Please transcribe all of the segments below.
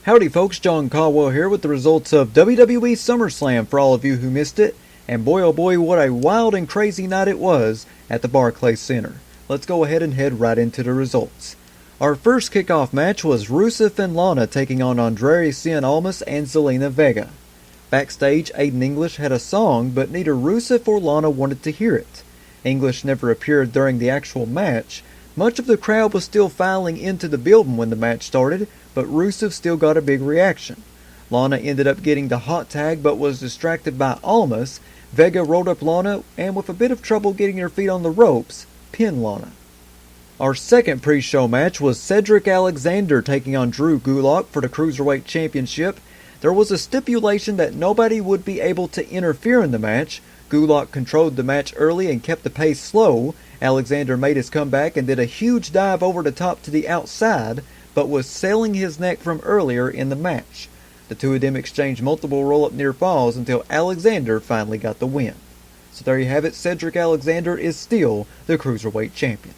Howdy folks, John Caldwell here with the results of WWE SummerSlam for all of you who missed it. And boy oh boy, what a wild and crazy night it was at the Barclays Center. Let's go ahead and head right into the results. Our first kickoff match was Rusev and Lana taking on Andrade Cien Almas and Zelina Vega. Backstage, Aiden English had a song, but neither Rusev or Lana wanted to hear it. English never appeared during the actual match. Much of the crowd was still filing into the building when the match started, but Rusev still got a big reaction. Lana ended up getting the hot tag but was distracted by Almas. Vega rolled up Lana and with a bit of trouble getting her feet on the ropes, pinned Lana. Our second pre-show match was Cedric Alexander taking on Drew Gulak for the Cruiserweight Championship. There was a stipulation that nobody would be able to interfere in the match. Gulak controlled the match early and kept the pace slow. Alexander made his comeback and did a huge dive over the top to the outside, but was selling his neck from earlier in the match. The two of them exchanged multiple roll-up near falls until Alexander finally got the win. So there you have it, Cedric Alexander is still the Cruiserweight Champion.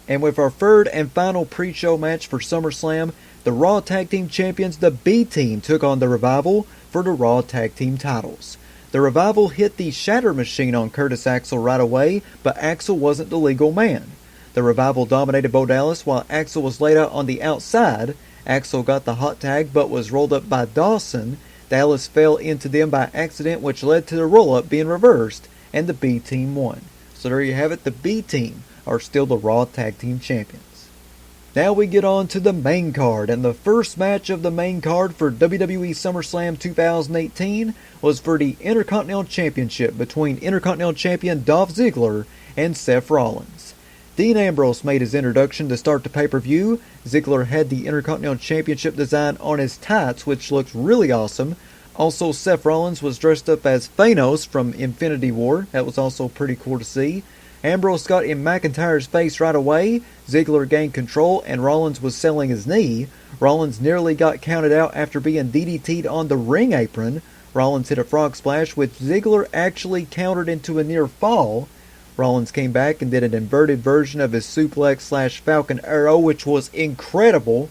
And with our third and final pre-show match for SummerSlam, the Raw Tag Team Champions, the B-Team, took on the Revival for the Raw Tag Team titles. The Revival hit the Shatter Machine on Curtis Axel right away, but Axel wasn't the legal man. The Revival dominated Bo Dallas while Axel was laid out on the outside. Axel got the hot tag but was rolled up by Dawson. Dallas fell into them by accident, which led to the roll-up being reversed, and the B-Team won. So there you have it, the B-Team are still the Raw Tag Team Champions. Now we get on to the main card, and the first match of the main card for WWE SummerSlam 2018 was for the Intercontinental Championship between Intercontinental Champion Dolph Ziggler and Seth Rollins. Dean Ambrose made his introduction to start the pay-per-view. Ziggler had the Intercontinental Championship design on his tights, which looked really awesome. Also, Seth Rollins was dressed up as Thanos from Infinity War. That was also pretty cool to see. Ambrose got in McIntyre's face right away. Ziggler gained control and Rollins was selling his knee. Rollins nearly got counted out after being DDT'd on the ring apron. Rollins hit a frog splash, which Ziggler actually countered into a near fall. Rollins came back and did an inverted version of his suplex / Falcon Arrow, which was incredible.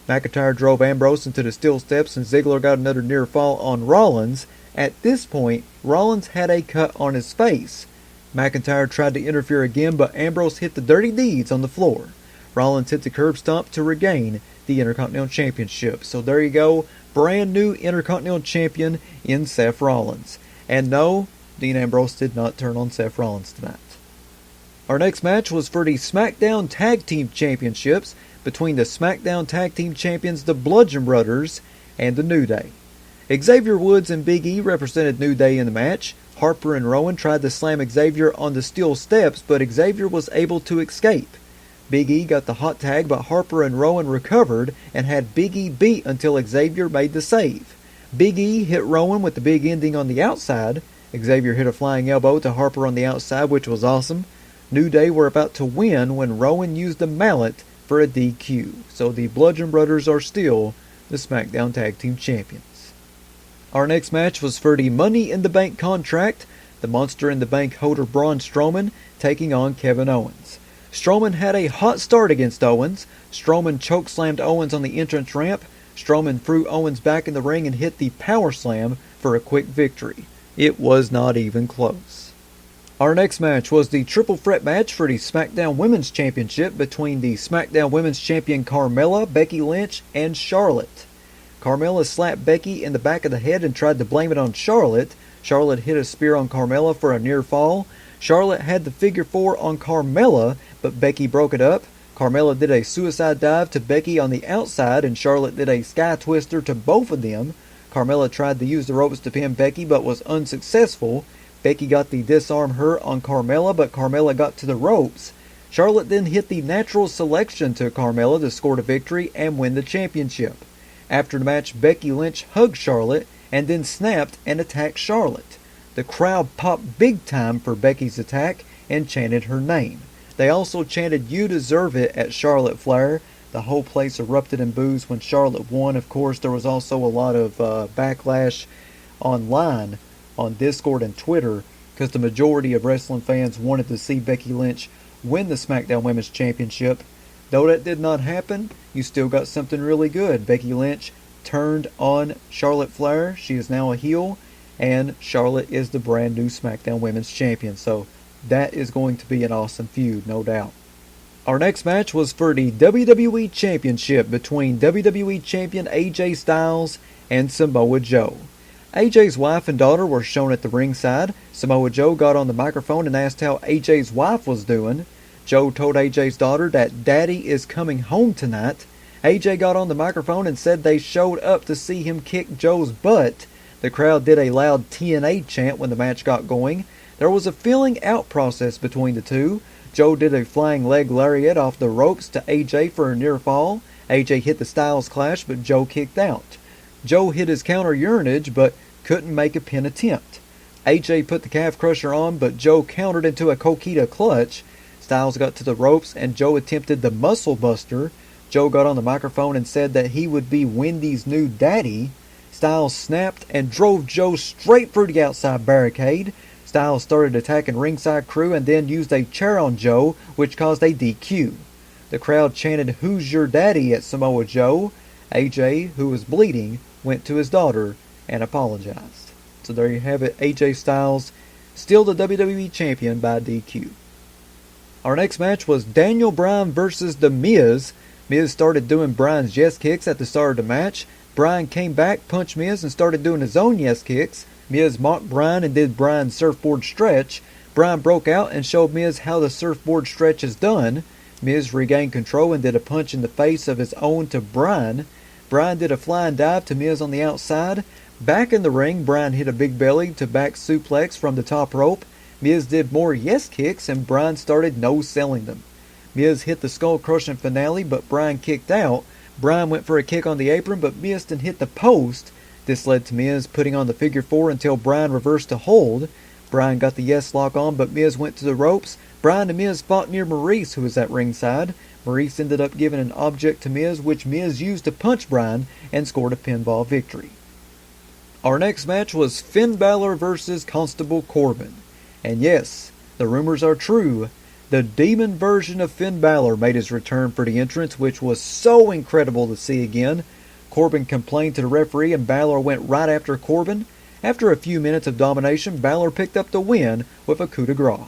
McIntyre drove Ambrose into the steel steps and Ziggler got another near fall on Rollins. At this point, Rollins had a cut on his face. McIntyre tried to interfere again, but Ambrose hit the dirty deeds on the floor. Rollins hit the curb stomp to regain the Intercontinental Championship. So there you go, brand new Intercontinental Champion in Seth Rollins. And no, Dean Ambrose did not turn on Seth Rollins tonight. Our next match was for the SmackDown Tag Team Championships between the SmackDown Tag Team Champions, the Bludgeon Brothers, and the New Day. Xavier Woods and Big E represented New Day in the match. Harper and Rowan tried to slam Xavier on the steel steps, but Xavier was able to escape. Big E got the hot tag, but Harper and Rowan recovered and had Big E beat until Xavier made the save. Big E hit Rowan with the big ending on the outside. Xavier hit a flying elbow to Harper on the outside, which was awesome. New Day were about to win when Rowan used a mallet for a DQ. So the Bludgeon Brothers are still the SmackDown Tag Team Champions. Our next match was for the Money in the Bank contract, the Monster in the Bank holder Braun Strowman taking on Kevin Owens. Strowman had a hot start against Owens. Strowman chokeslammed Owens on the entrance ramp. Strowman threw Owens back in the ring and hit the power slam for a quick victory. It was not even close. Our next match was the triple threat match for the SmackDown Women's Championship between the SmackDown Women's Champion Carmella, Becky Lynch, and Charlotte. Carmella slapped Becky in the back of the head and tried to blame it on Charlotte. Charlotte hit a spear on Carmella for a near fall. Charlotte had the figure 4 on Carmella, but Becky broke it up. Carmella did a suicide dive to Becky on the outside, and Charlotte did a sky twister to both of them. Carmella tried to use the ropes to pin Becky, but was unsuccessful. Becky got the disarm her on Carmella, but Carmella got to the ropes. Charlotte then hit the natural selection to Carmella to score the victory and win the championship. After the match, Becky Lynch hugged Charlotte and then snapped and attacked Charlotte. The crowd popped big time for Becky's attack and chanted her name. They also chanted "You deserve it" at Charlotte Flair. The whole place erupted in boos when Charlotte won. Of course, there was also a lot of backlash online on Discord and Twitter because the majority of wrestling fans wanted to see Becky Lynch win the SmackDown Women's Championship. Though that did not happen, you still got something really good. Becky Lynch turned on Charlotte Flair. She is now a heel, and Charlotte is the brand new SmackDown Women's Champion. So that is going to be an awesome feud, no doubt. Our next match was for the WWE Championship between WWE Champion AJ Styles and Samoa Joe. AJ's wife and daughter were shown at the ringside. Samoa Joe got on the microphone and asked how AJ's wife was doing. Joe told AJ's daughter that Daddy is coming home tonight. AJ got on the microphone and said they showed up to see him kick Joe's butt. The crowd did a loud TNA chant when the match got going. There was a feeling out process between the two. Joe did a flying leg lariat off the ropes to AJ for a near fall. AJ hit the Styles Clash, but Joe kicked out. Joe hit his counter urinage, but couldn't make a pin attempt. AJ put the calf crusher on, but Joe countered into a Coquina clutch. Styles got to the ropes, and Joe attempted the muscle buster. Joe got on the microphone and said that he would be Wendy's new daddy. Styles snapped and drove Joe straight through the outside barricade. Styles started attacking ringside crew and then used a chair on Joe, which caused a DQ. The crowd chanted, "Who's your daddy?" at Samoa Joe. AJ, who was bleeding, went to his daughter and apologized. So there you have it, AJ Styles, still the WWE Champion by DQ. Our next match was Daniel Bryan versus The Miz. Miz started doing Bryan's yes kicks at the start of the match. Bryan came back, punched Miz, and started doing his own yes kicks. Miz mocked Bryan and did Bryan's surfboard stretch. Bryan broke out and showed Miz how the surfboard stretch is done. Miz regained control and did a punch in the face of his own to Bryan. Bryan did a flying dive to Miz on the outside. Back in the ring, Bryan hit a big belly to back suplex from the top rope. Miz did more yes kicks and Bryan started no-selling them. Miz hit the skull-crushing finale, but Bryan kicked out. Bryan went for a kick on the apron, but missed and hit the post. This led to Miz putting on the figure four until Bryan reversed to hold. Bryan got the yes lock on, but Miz went to the ropes. Bryan and Miz fought near Maurice, who was at ringside. Maurice ended up giving an object to Miz, which Miz used to punch Bryan and scored a pinfall victory. Our next match was Finn Balor versus Constable Corbin. And yes, the rumors are true. The demon version of Finn Balor made his return for the entrance, which was so incredible to see again. Corbin complained to the referee and Balor went right after Corbin. After a few minutes of domination, Balor picked up the win with a coup de grace.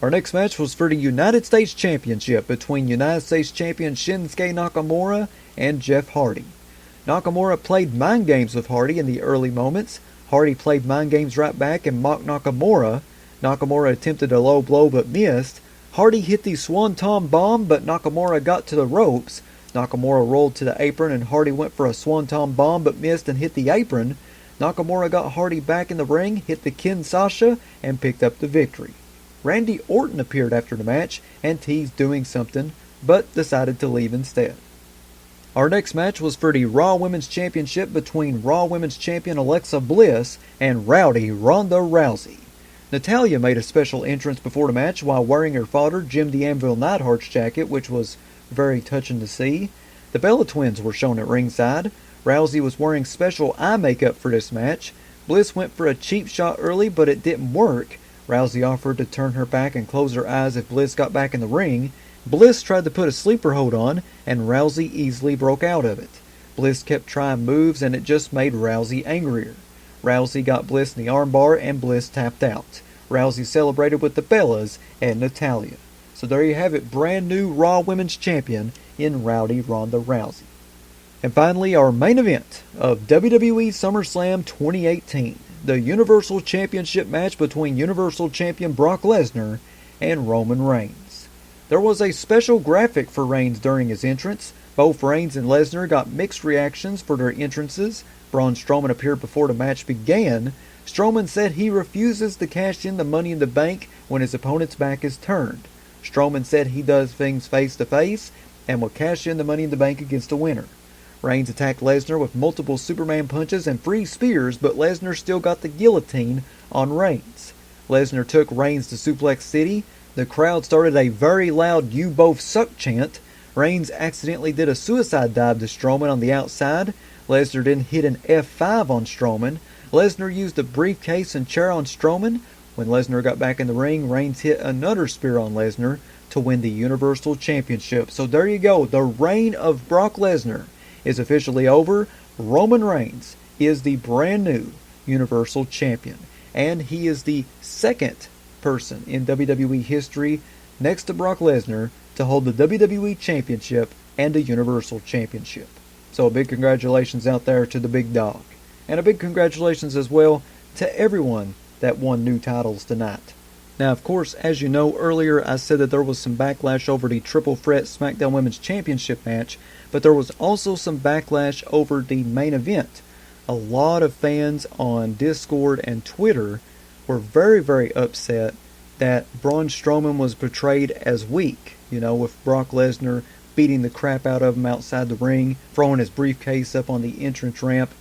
Our next match was for the United States Championship between United States Champion Shinsuke Nakamura and Jeff Hardy. Nakamura played mind games with Hardy in the early moments. Hardy played mind games right back and mocked Nakamura. Nakamura attempted a low blow but missed. Hardy hit the Swanton Bomb, but Nakamura got to the ropes. Nakamura rolled to the apron and Hardy went for a Swanton Bomb but missed and hit the apron. Nakamura got Hardy back in the ring, hit the Kinshasa, and picked up the victory. Randy Orton appeared after the match and teased doing something, but decided to leave instead. Our next match was for the Raw Women's Championship between Raw Women's Champion Alexa Bliss and Rowdy Ronda Rousey. Natalya made a special entrance before the match while wearing her father Jim the Anvil Neidhart's jacket, which was very touching to see. The Bella Twins were shown at ringside. Rousey was wearing special eye makeup for this match. Bliss went for a cheap shot early, but it didn't work. Rousey offered to turn her back and close her eyes if Bliss got back in the ring. Bliss tried to put a sleeper hold on, and Rousey easily broke out of it. Bliss kept trying moves, and it just made Rousey angrier. Rousey got Bliss in the armbar, and Bliss tapped out. Rousey celebrated with the Bellas and Natalya. So there you have it, brand new Raw Women's Champion in Rowdy Ronda Rousey. And finally, our main event of WWE SummerSlam 2018, the Universal Championship match between Universal Champion Brock Lesnar and Roman Reigns. There was a special graphic for Reigns during his entrance. Both Reigns and Lesnar got mixed reactions for their entrances. Braun Strowman appeared before the match began. Strowman said he refuses to cash in the Money in the Bank when his opponent's back is turned. Strowman said he does things face to face and will cash in the Money in the Bank against a winner. Reigns attacked Lesnar with multiple Superman punches and free spears, but Lesnar still got the guillotine on Reigns. Lesnar took Reigns to Suplex City. The crowd started a very loud "You both suck" chant. Reigns accidentally did a suicide dive to Strowman on the outside. Lesnar then hit an F5 on Strowman. Lesnar used a briefcase and chair on Strowman. When Lesnar got back in the ring, Reigns hit another spear on Lesnar to win the Universal Championship. So there you go. The reign of Brock Lesnar is officially over. Roman Reigns is the brand new Universal Champion, and he is the second person in WWE history, next to Brock Lesnar, to hold the WWE Championship and a Universal Championship. So a big congratulations out there to the big dog. And a big congratulations as well to everyone that won new titles tonight. Now, of course, as you know, earlier I said that there was some backlash over the Triple Threat SmackDown Women's Championship match, but there was also some backlash over the main event. A lot of fans on Discord and Twitter were very, very upset that Braun Strowman was portrayed as weak, with Brock Lesnar beating the crap out of him outside the ring, throwing his briefcase up on the entrance ramp.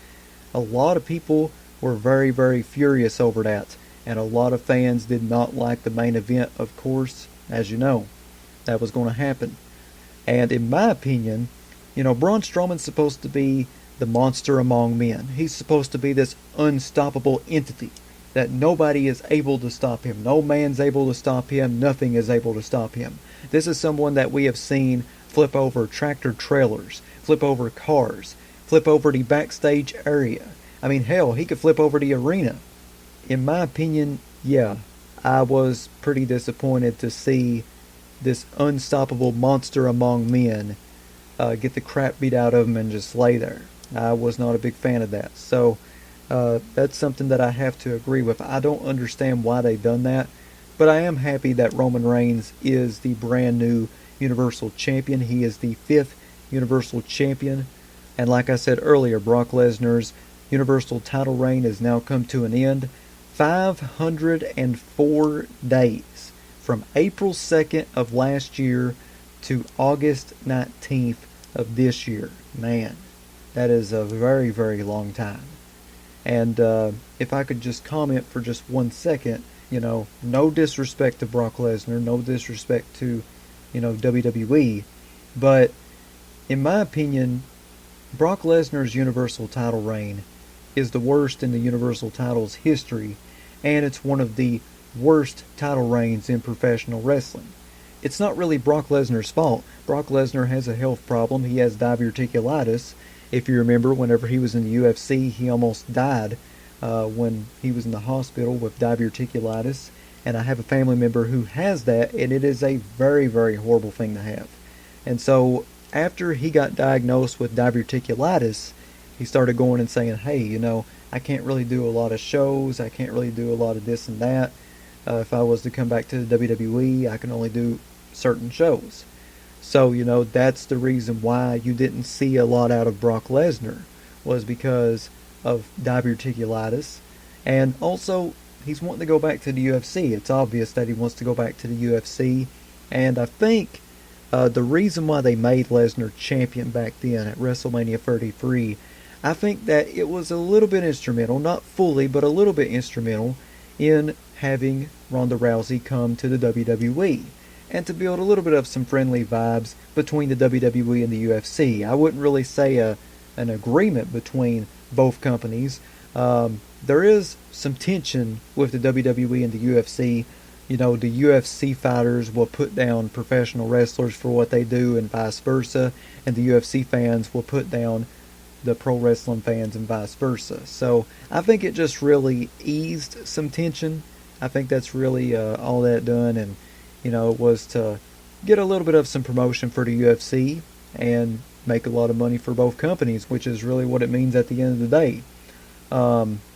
A lot of people were very, very furious over that. And a lot of fans did not like the main event, of course, as you know. That was going to happen. And in my opinion, Braun Strowman's supposed to be the monster among men. He's supposed to be this unstoppable entity that nobody is able to stop him. No man's able to stop him. Nothing is able to stop him. This is someone that we have seen flip over tractor trailers, flip over cars, flip over the backstage area. I mean, hell, he could flip over the arena. In my opinion, yeah, I was pretty disappointed to see this unstoppable monster among men get the crap beat out of him and just lay there. I was not a big fan of that. So that's something that I have to agree with. I don't understand why they've done that, but I am happy that Roman Reigns is the brand new Universal Champion. He is the 5th Universal Champion. And like I said earlier, Brock Lesnar's Universal title reign has now come to an end. 504 days from April 2nd of last year to August 19th of this year. Man, that is a very, very long time. And if I could just comment for just 1 second, no disrespect to Brock Lesnar, no disrespect to, WWE, but in my opinion, Brock Lesnar's Universal title reign is the worst in the Universal title's history, and it's one of the worst title reigns in professional wrestling. It's not really Brock Lesnar's fault. Brock Lesnar has a health problem. He has diverticulitis. If you remember, whenever he was in the UFC, he almost died when he was in the hospital with diverticulitis. And I have a family member who has that, and it is a very, very horrible thing to have. And so after he got diagnosed with diverticulitis, he started going and saying, hey, I can't really do a lot of shows. I can't really do a lot of this and that. If I was to come back to the WWE, I can only do certain shows. So, that's the reason why you didn't see a lot out of Brock Lesnar, was because of diverticulitis. And also, he's wanting to go back to the UFC. It's obvious that he wants to go back to the UFC. And I think the reason why they made Lesnar champion back then at WrestleMania 33, I think that it was a little bit instrumental, not fully, but a little bit instrumental in having Ronda Rousey come to the WWE and to build a little bit of some friendly vibes between the WWE and the UFC. I wouldn't really say an agreement between both companies. There is some tension with the WWE and the UFC. The UFC fighters will put down professional wrestlers for what they do and vice versa, and the UFC fans will put down the pro wrestling fans and vice versa. So I think it just really eased some tension. I think that's really all that done, and it was to get a little bit of some promotion for the UFC and make a lot of money for both companies, which is really what it means at the end of the day.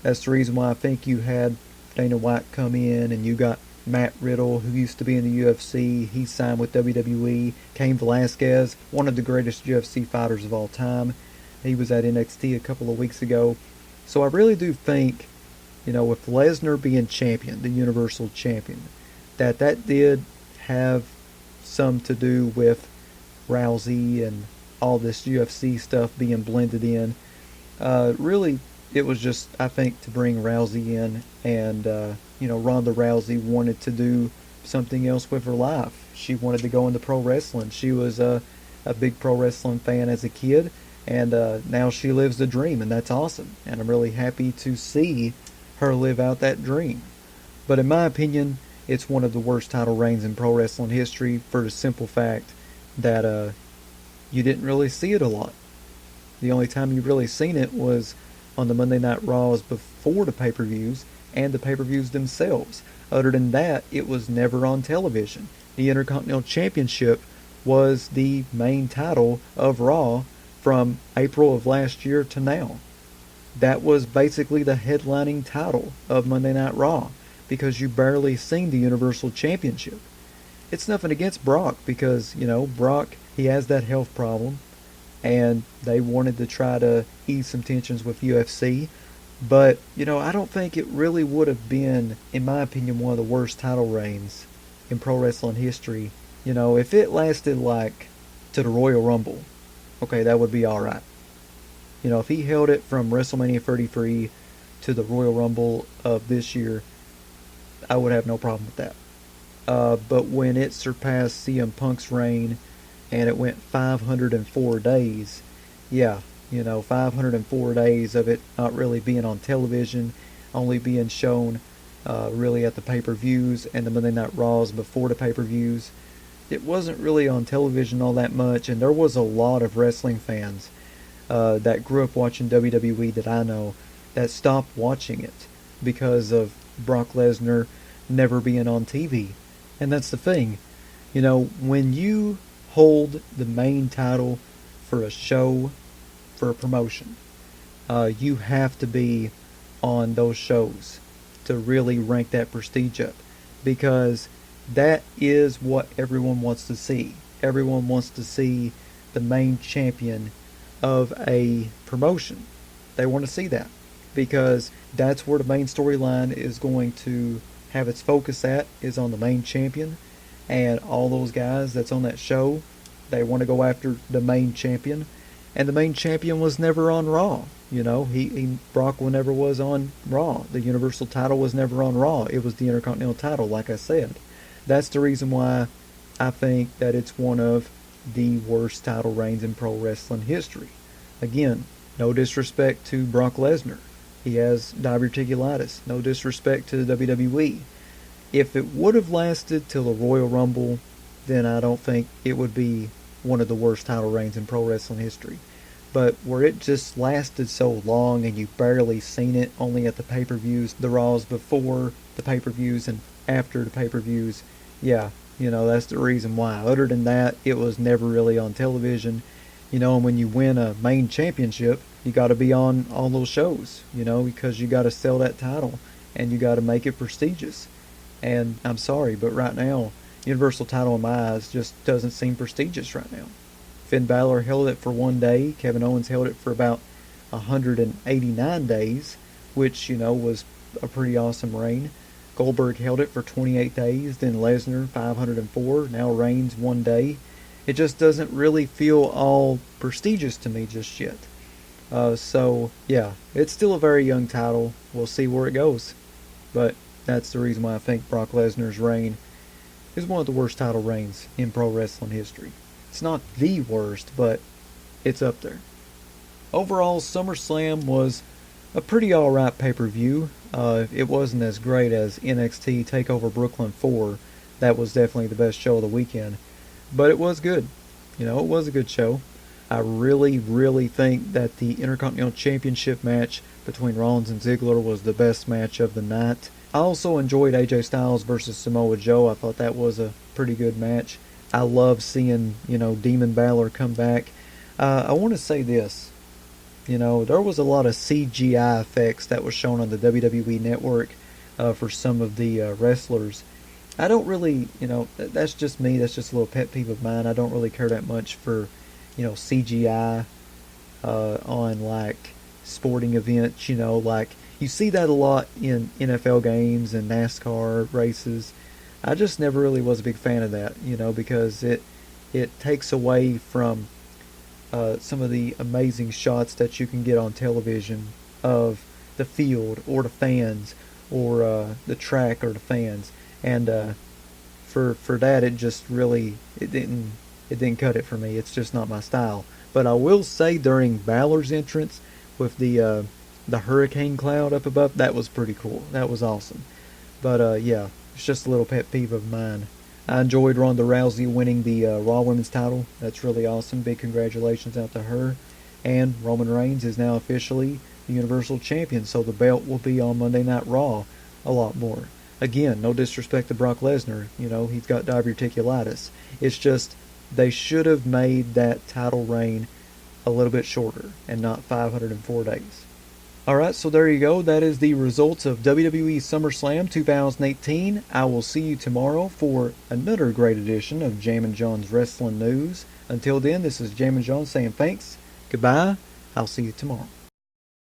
That's the reason why I think you had Dana White come in, and you got Matt Riddle, who used to be in the UFC. He signed with WWE. Cain Velasquez, one of the greatest UFC fighters of all time. He was at NXT a couple of weeks ago. So I really do think, with Lesnar being champion, the Universal Champion, that did have some to do with Rousey and all this UFC stuff being blended in. Really, it was just, I think, to bring Rousey in, and Ronda Rousey wanted to do something else with her life. She wanted to go into pro wrestling. She was a big pro wrestling fan as a kid, and now she lives the dream, and that's awesome. And I'm really happy to see her live out that dream. But in my opinion, it's one of the worst title reigns in pro wrestling history, for the simple fact that you didn't really see it a lot. The only time you've really seen it was on the Monday Night Raws before the pay-per-views and the pay-per-views themselves. Other than that, it was never on television. The Intercontinental Championship was the main title of Raw from April of last year to now. That was basically the headlining title of Monday Night Raw because you barely seen the Universal Championship. It's nothing against Brock because, Brock, he has that health problem and they wanted to try to ease some tensions with UFC. But, I don't think it really would have been, in my opinion, one of the worst title reigns in pro wrestling history. If it lasted like to the Royal Rumble, okay, that would be alright. If he held it from WrestleMania 33 to the Royal Rumble of this year, I would have no problem with that. But when it surpassed CM Punk's reign and it went 504 days, 504 days of it not really being on television, only being shown really at the pay-per-views and the Monday Night Raws before the pay-per-views. It wasn't really on television all that much, and there was a lot of wrestling fans that grew up watching WWE that I know that stopped watching it because of Brock Lesnar never being on TV. And that's the thing. When you hold the main title for a show, for a promotion, you have to be on those shows to really rank that prestige up, because that is what everyone wants to see. Everyone wants to see the main champion of a promotion. They want to see that because that's where the main storyline is going to have its focus at, is on the main champion. And all those guys that's on that show, they want to go after the main champion. And the main champion was never on Raw. Brock never was on Raw. The Universal title was never on Raw. It was the Intercontinental title, like I said. That's the reason why I think that it's one of the worst title reigns in pro wrestling history. Again, no disrespect to Brock Lesnar. He has diverticulitis. No disrespect to the WWE. If it would have lasted till the Royal Rumble, then I don't think it would be one of the worst title reigns in pro wrestling history. But where it just lasted so long and you barely seen it, only at the pay-per-views, the Raws before the pay-per-views and after the pay-per-views, that's the reason why. Other than that, it was never really on television. And when you win a main championship, you got to be on all those shows, because you got to sell that title and you got to make it prestigious. And I'm sorry, but right now, Universal title in my eyes just doesn't seem prestigious right now. Finn Balor held it for 1 day. Kevin Owens held it for about 189 days, which, was a pretty awesome reign. Goldberg held it for 28 days, then Lesnar 504, now Reigns 1 day. It just doesn't really feel all prestigious to me just yet. It's still a very young title. We'll see where it goes. But that's the reason why I think Brock Lesnar's reign is one of the worst title reigns in pro wrestling history. It's not the worst, but it's up there. Overall, SummerSlam was a pretty alright pay-per-view. It wasn't as great as NXT TakeOver Brooklyn 4. That was definitely the best show of the weekend. But it was good. It was a good show. I really, really think that the Intercontinental Championship match between Rollins and Ziggler was the best match of the night. I also enjoyed AJ Styles versus Samoa Joe. I thought that was a pretty good match. I love seeing, Demon Balor come back. I want to say this. There was a lot of CGI effects that was shown on the WWE Network for some of the wrestlers. I don't really, that's just me. That's just a little pet peeve of mine. I don't really care that much for, CGI on, like, sporting events, like, you see that a lot in NFL games and NASCAR races. I just never really was a big fan of that, because it takes away from some of the amazing shots that you can get on television of the field or the fans or the track or the fans. And for that, it just really it didn't cut it for me. It's just not my style. But I will say during Balor's entrance with the hurricane cloud up above, that was pretty cool. That was awesome. But it's just a little pet peeve of mine. I enjoyed Ronda Rousey winning the Raw Women's title. That's really awesome. Big congratulations out to her. And Roman Reigns is now officially the Universal Champion, so the belt will be on Monday Night Raw a lot more. Again, no disrespect to Brock Lesnar, he's got diverticulitis. It's just they should have made that title reign a little bit shorter and not 504 days. Alright, so there you go. That is the results of WWE SummerSlam 2018. I will see you tomorrow for another great edition of Jammin' John's Wrestling News. Until then, this is Jammin' John saying thanks, goodbye, I'll see you tomorrow.